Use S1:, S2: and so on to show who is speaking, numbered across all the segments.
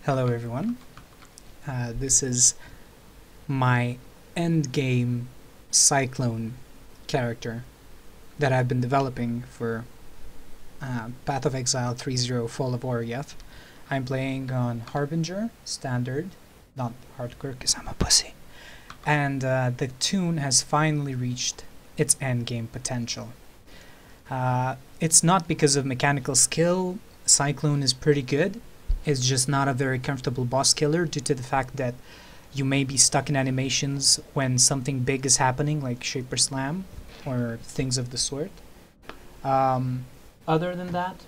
S1: Hello everyone, this is my endgame Cyclone character that I've been developing for Path of Exile 3.0 Fall of Oriath. I'm playing on Harbinger, Standard, not Hardcore because I'm a pussy, and the tune has finally reached its endgame potential. It's not because of mechanical skill. Cyclone is pretty good. It's just not a very comfortable boss killer due to the fact that you may be stuck in animations when something big is happening, like Shaper Slam or things of the sort. Other than that,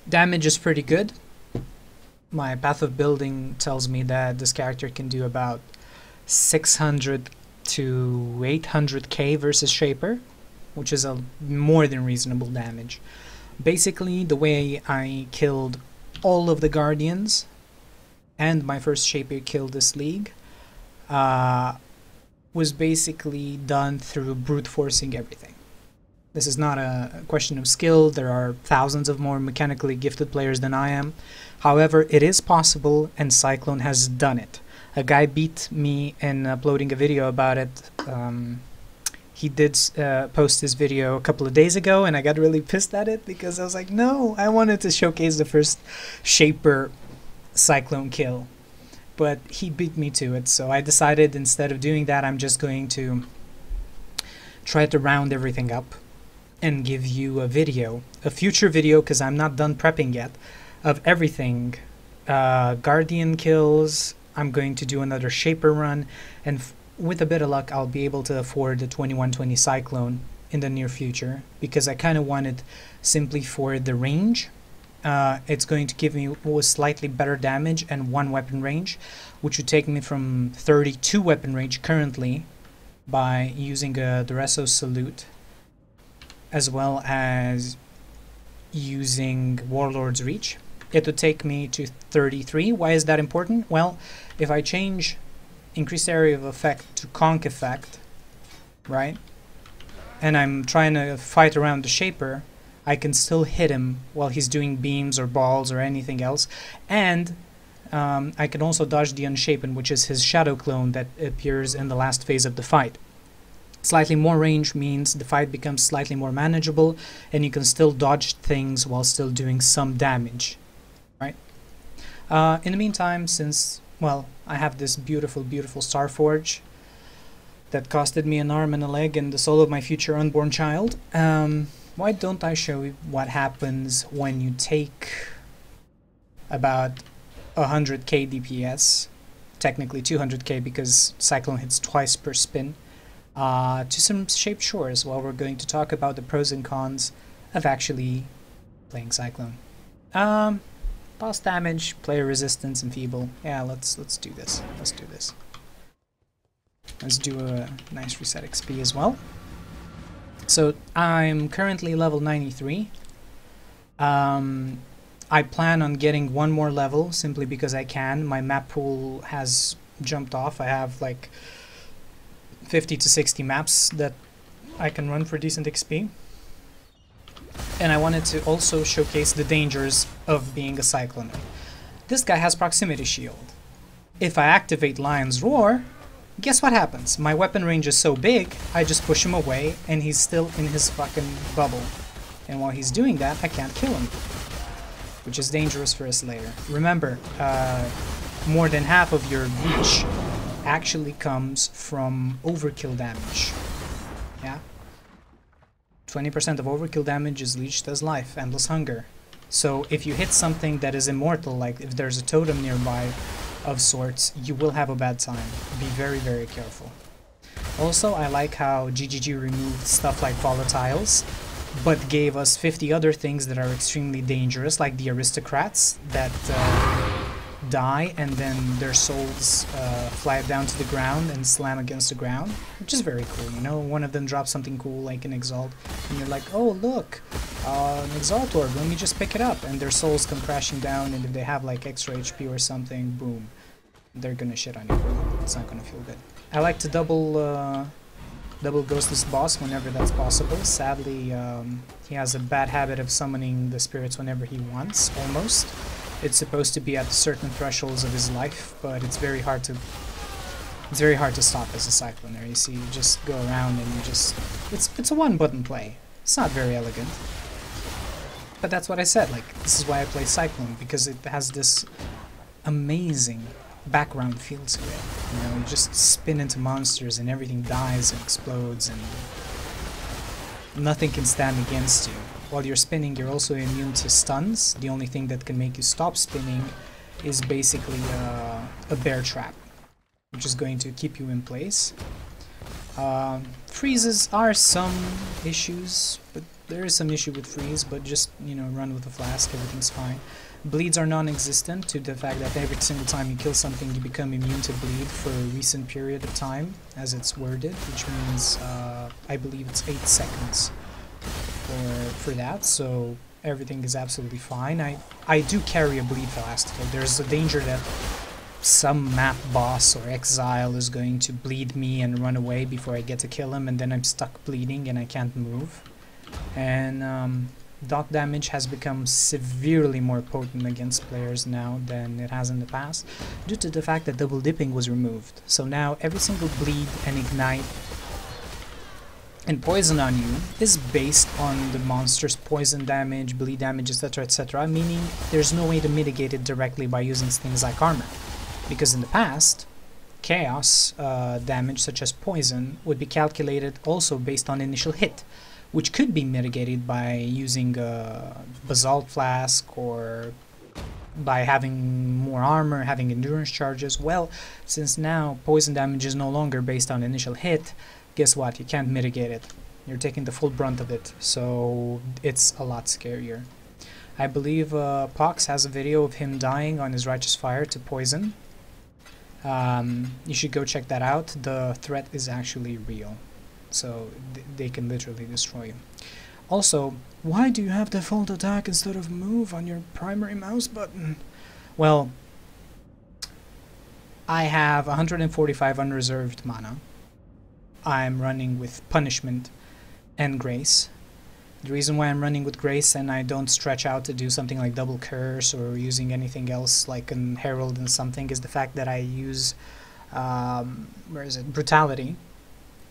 S1: damage is pretty good. My path of building tells me that this character can do about 600 to 800k versus Shaper, which is a more than reasonable damage. Basically, the way I killed all of the Guardians and my first Shaper kill this league was basically done through brute forcing everything. This is not a question of skill. There are thousands of more mechanically gifted players than I am. However, it is possible, and Cyclone has done it. A guy beat me in uploading a video about it. He did post this video a couple of days ago, and I got really pissed at it because I was like, no, I wanted to showcase the first Shaper Cyclone kill. But he beat me to it, so I decided instead of doing that, I'm just going to try to round everything up and give you a video, a future video, because I'm not done prepping yet, of everything. Guardian kills, I'm going to do another Shaper run, and with a bit of luck, I'll be able to afford the 2120 Cyclone in the near future, because I kind of want it simply for the range. It's going to give me slightly better damage and 1 weapon range, which would take me from 32 weapon range currently by using a Duresso Salute, as well as using Warlord's Reach. It would take me to 33. Why is that important? Well, if I change increased area of effect to conk effect, right, and I'm trying to fight around the Shaper, I can still hit him while he's doing beams or balls or anything else, and I can also dodge the Unshapen, which is his shadow clone that appears in the last phase of the fight. Slightly more range means the fight becomes slightly more manageable, and you can still dodge things while still doing some damage, right? In the meantime, since, well, I have this beautiful, beautiful Starforge that costed me an arm and a leg and the soul of my future unborn child, why don't I show you what happens when you take about 100k DPS, technically 200k because Cyclone hits twice per spin, to some Shaped Shores, while we're going to talk about the pros and cons of actually playing Cyclone. Boss damage, player resistance, and feeble. Yeah, let's do this. Let's do this. Let's do a nice reset XP as well. So I'm currently level 93. I plan on getting 1 more level simply because I can. My map pool has jumped off. I have like 50 to 60 maps that I can run for decent XP. And I wanted to also showcase the dangers of being a Cyclone. This guy has proximity shield. If I activate Lion's Roar, guess what happens? My weapon range is so big, I just push him away and he's still in his fucking bubble. And while he's doing that, I can't kill him, which is dangerous for a Slayer. Remember, more than half of your reach actually comes from overkill damage. Yeah? 20% of overkill damage is leeched as life, endless hunger. So if you hit something that is immortal, like if there's a totem nearby of sorts, you will have a bad time. Be very, very careful. Also, I like how GGG removed stuff like volatiles, but gave us 50 other things that are extremely dangerous, like the aristocrats that die and then their souls fly down to the ground and slam against the ground, which is very cool. You know, one of them drops something cool like an Exalt, and you're like, oh look, an Exalt Orb, let me just pick it up, and their souls come crashing down, and if they have like extra HP or something, boom, they're gonna shit on you. It's not gonna feel good. I like to double ghost this boss whenever that's possible. Sadly, he has a bad habit of summoning the spirits whenever he wants, almost. It's supposed to be at certain thresholds of his life, but it's very hard to stop as a Cyclone there. You see, you just go around and you just... It's a one-button play. It's not very elegant. But that's what I said, like, this is why I play Cyclone, because it has this amazing background feel to it. You know, you just spin into monsters and everything dies and explodes and nothing can stand against you. While you're spinning, you're also immune to stuns. The only thing that can make you stop spinning is basically a bear trap, which is going to keep you in place. Freezes are some issues, but there is some issue with freeze, but just, you know, run with a flask, everything's fine. Bleeds are non-existent to the fact that every single time you kill something you become immune to bleed for a recent period of time, as it's worded, which means I believe it's 8 seconds for that, so everything is absolutely fine. I do carry a bleed flask, so there's a danger that some map boss or exile is going to bleed me and run away before I get to kill him, and then I'm stuck bleeding and I can't move. And dot damage has become severely more potent against players now than it has in the past, due to the fact that double dipping was removed. So now every single bleed and ignite and poison on you is based on the monster's poison damage, bleed damage, etc, etc, meaning there's no way to mitigate it directly by using things like armor. Because in the past, chaos damage such as poison would be calculated also based on initial hit, which could be mitigated by using a basalt flask or by having more armor, having endurance charges. Well, since now poison damage is no longer based on initial hit, guess what? You can't mitigate it. You're taking the full brunt of it, so it's a lot scarier. I believe Pox has a video of him dying on his Righteous Fire to poison. You should go check that out. The threat is actually real, so they can literally destroy you. Also, why do you have default attack instead of move on your primary mouse button? Well, I have 145 unreserved mana. I'm running with Punishment and Grace. The reason why I'm running with Grace and I don't stretch out to do something like Double Curse or using anything else like an Herald and something is the fact that I use Brutality.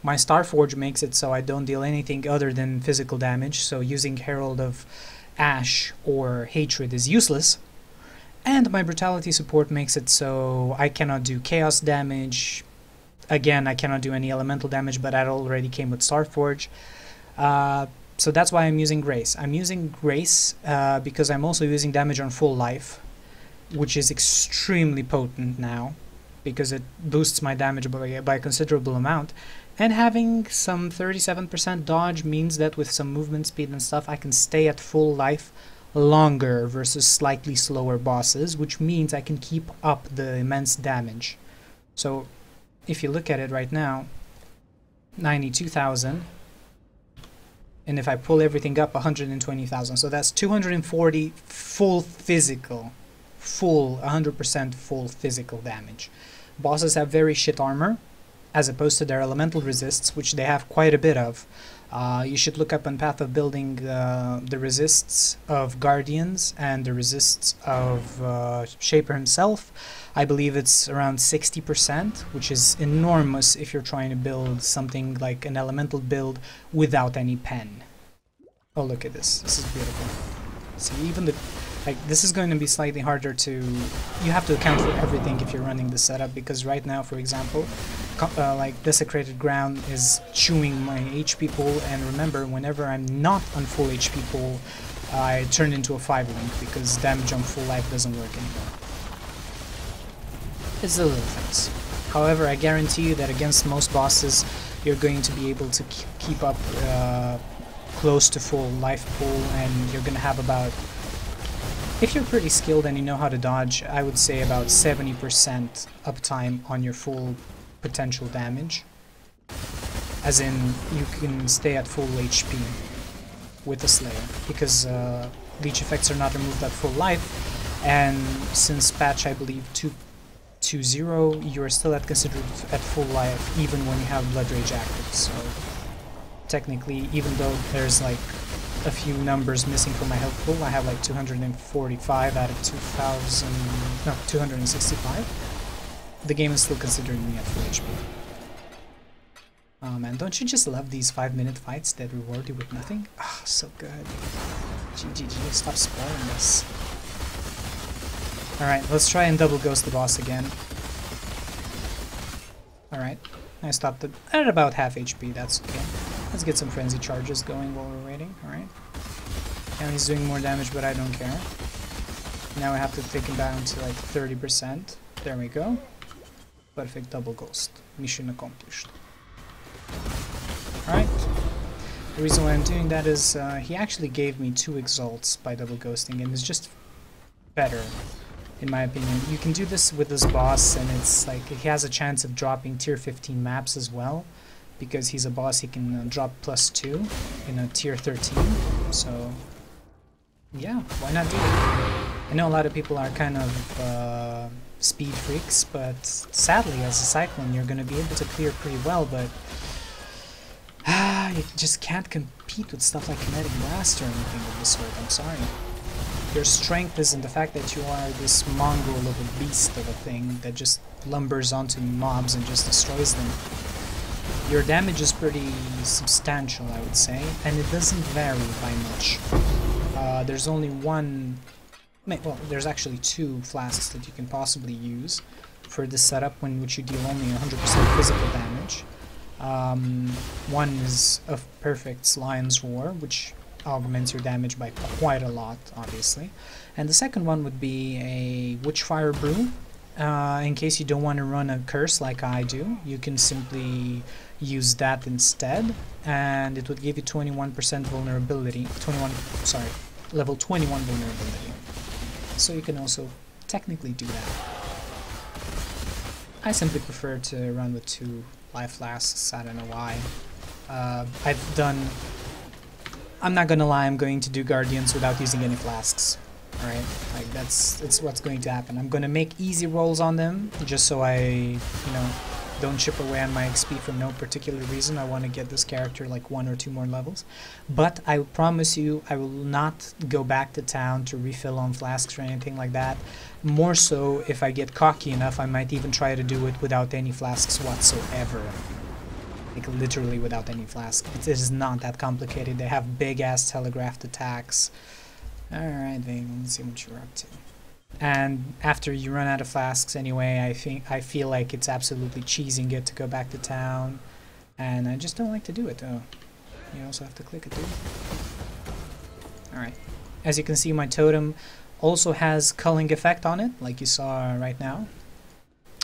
S1: My Starforge makes it so I don't deal anything other than physical damage, so using Herald of Ash or Hatred is useless. And my Brutality support makes it so I cannot do Chaos damage. Again, I cannot do any elemental damage, but that already came with Starforge. So that's why I'm using Grace. I'm using Grace because I'm also using damage on full life, which is extremely potent now, because it boosts my damage by a considerable amount. And having some 37% dodge means that with some movement speed and stuff, I can stay at full life longer versus slightly slower bosses, which means I can keep up the immense damage. So if you look at it right now, 92,000, and if I pull everything up, 120,000, so that's 240 full physical, 100% full physical damage. Bosses have very shit armor, as opposed to their elemental resists, which they have quite a bit of. You should look up on Path of Building the resists of Guardians and the resists of Shaper himself. I believe it's around 60%, which is enormous if you're trying to build something like an elemental build without any pen. Oh, look at this. This is beautiful. See, even the... like, this is going to be slightly harder to... you have to account for everything if you're running the setup, because right now, for example, like Desecrated Ground is chewing my HP pool, and remember, whenever I'm not on full HP pool, I turn into a 5-link, because damage on full life doesn't work anymore. It's the little things. However, I guarantee you that against most bosses, you're going to be able to keep up close to full life pool, and you're going to have about... if you're pretty skilled and you know how to dodge, I would say about 70% uptime on your full potential damage. As in, you can stay at full HP with a Slayer, because leech effects are not removed at full life, and since patch, I believe, 2.0, you're still considered at full life even when you have Blood Rage active, so technically, even though there's like a few numbers missing from my health pool. I have like 245 out of 2000, no, 265. The game is still considering me at full HP. Oh man, don't you just love these 5-minute fights that reward you with nothing? Ah, oh, so good. GGG, stop spoiling this. Alright, let's try and double ghost the boss again. Alright, I stopped it at about half HP, that's okay. Let's get some frenzy charges going while we're waiting, alright. Now he's doing more damage, but I don't care. Now I have to take him down to like 30%. There we go. Perfect double ghost. Mission accomplished. Alright. The reason why I'm doing that is he actually gave me 2 exalts by double ghosting, and it's just better, in my opinion. You can do this with this boss, and it's like he has a chance of dropping tier 15 maps as well. Because he's a boss, he can drop +2 in a tier 13. So, yeah, why not do it? I know a lot of people are kind of speed freaks, but sadly, as a Cyclone, you're going to be able to clear pretty well, but you just can't compete with stuff like Kinetic Blast or anything of the sort, I'm sorry. Your strength is in the fact that you are this mongrel of a beast of a thing that just lumbers onto mobs and just destroys them. Your damage is pretty substantial, I would say, and it doesn't vary by much. There's only one, well, there's actually 2 flasks that you can possibly use for this setup, in which you deal only 100% physical damage. One is a Perfect's Lion's Roar, which augments your damage by quite a lot, obviously. And the second one would be a Witchfire Brew. In case you don't want to run a curse like I do, you can simply use that instead, and it would give you 21% vulnerability, level 21 vulnerability. So you can also technically do that. I simply prefer to run with 2 life flasks, I don't know why. I'm not gonna lie, I'm going to do Guardians without using any flasks. Alright, like it's what's going to happen. I'm gonna make easy rolls on them, just so I, don't chip away on my XP for no particular reason. I want to get this character like 1 or 2 more levels. But I promise you, I will not go back to town to refill on flasks or anything like that. More so, if I get cocky enough, I might even try to do it without any flasks whatsoever. Like literally without any flask. It is not that complicated. They have big-ass telegraphed attacks. Alright, Vayne, let's see what you're up to. And after you run out of flasks anyway, I feel like it's absolutely cheesing it to go back to town. And I just don't like to do it. Oh, you also have to click it, dude. Alright. As you can see, my totem also has culling effect on it, like you saw right now.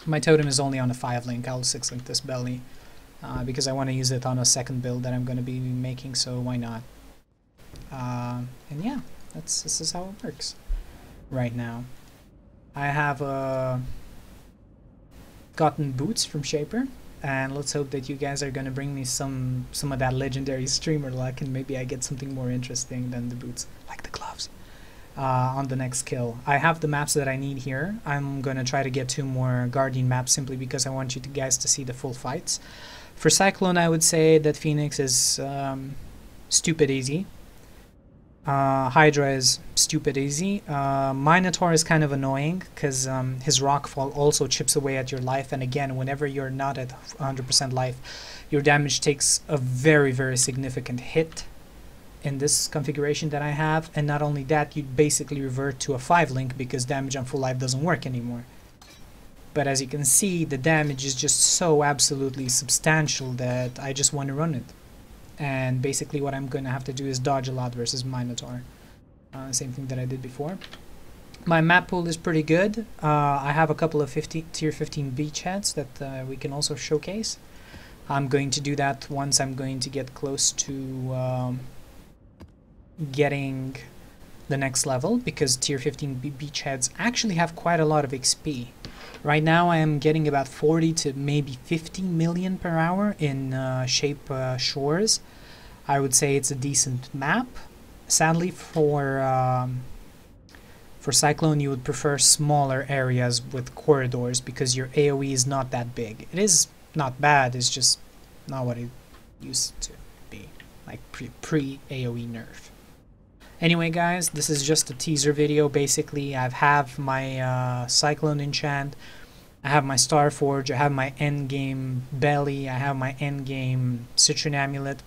S1: My totem is only on a 5-link. I'll 6-link this belly. Because I want to use it on a second build that I'm going to be making, so why not? And yeah, this is how it works right now. I have gotten boots from Shaper, and let's hope that you guys are going to bring me some of that legendary streamer luck, and maybe I get something more interesting than the boots, like the gloves, on the next kill. I have the maps that I need here. I'm going to try to get 2 more Guardian maps simply because I want you guys to see the full fights. For Cyclone, I would say that Phoenix is stupid easy. Hydra is stupid easy. Minotaur is kind of annoying because his Rockfall also chips away at your life, and again, whenever you're not at 100% life, your damage takes a very, very significant hit in this configuration that I have, and not only that, you basically revert to a 5-link because damage on full life doesn't work anymore. But as you can see, the damage is just so absolutely substantial that I just want to run it. And basically what I'm going to have to do is dodge a lot versus Minotaur. Same thing that I did before. My map pool is pretty good. I have a couple of tier 15 beachheads that we can also showcase. I'm going to do that once I'm going to get close to getting the next level, because tier 15 beachheads actually have quite a lot of XP. Right now I am getting about 40 to maybe 50 million per hour in Shape Shores. I would say it's a decent map. Sadly for Cyclone you would prefer smaller areas with corridors because your AoE is not that big. It is not bad, it's just not what it used to be, like pre-AoE nerf. Anyway guys, this is just a teaser video. Basically, I have my Cyclone enchant, I have my Starforge, I have my endgame Belly, I have my endgame Citron Amulet.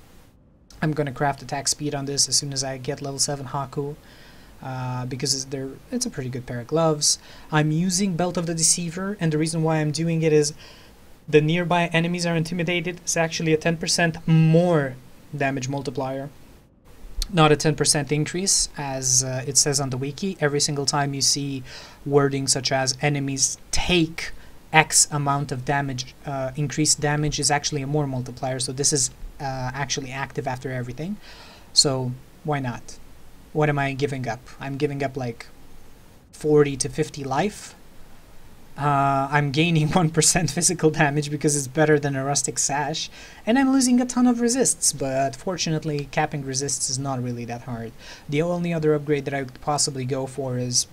S1: I'm gonna craft attack speed on this as soon as I get level 7 Haku, because it's a pretty good pair of gloves. I'm using Belt of the Deceiver, and the reason why I'm doing it is the nearby enemies are intimidated. It's actually a 10% more damage multiplier, not a 10% increase, as it says on the wiki. Every single time you see wording such as enemies take X amount of damage, increased damage is actually a more multiplier, so this is actually active after everything. So why not? What am I giving up? I'm giving up like 40 to 50 life. I'm gaining 1% physical damage because it's better than a Rustic Sash, and I'm losing a ton of resists, but fortunately capping resists is not really that hard. The only other upgrade that I could possibly go for is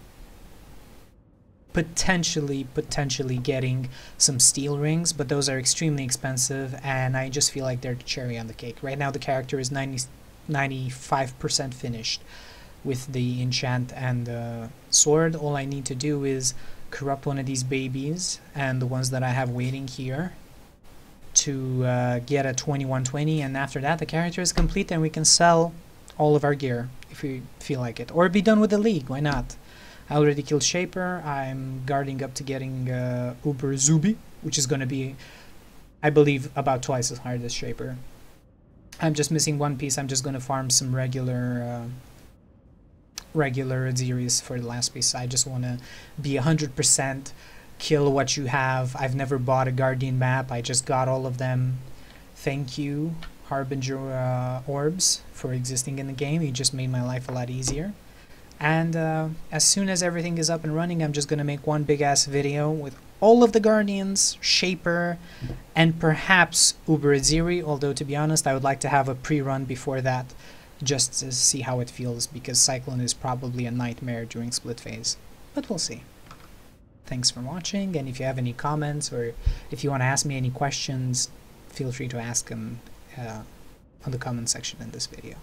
S1: potentially getting some steel rings, but those are extremely expensive, and I just feel like they're the cherry on the cake. Right now the character is 95% finished with the enchant and the sword. All I need to do is corrupt one of these babies and the ones that I have waiting here to get a 2120, and after that the character is complete and we can sell all of our gear if we feel like it, or be done with the league. Why not? I already killed Shaper. I'm guarding up to getting Uber Azoobi, which is going to be, I believe, about twice as hard as Shaper. I'm just missing one piece. I'm just going to farm some regular Aziris for the last piece. I just want to be 100% kill what you have. I've never bought a Guardian map. I just got all of them. Thank you, Harbinger Orbs, for existing in the game. You just made my life a lot easier. And as soon as everything is up and running, I'm just going to make one big ass video with all of the Guardians, Shaper, and perhaps Uber Aziri, although to be honest I would like to have a pre-run before that, just to see how it feels, because Cyclone is probably a nightmare during split phase. But we'll see. Thanks for watching, and if you have any comments or if you want to ask me any questions, feel free to ask them on the comment section in this video.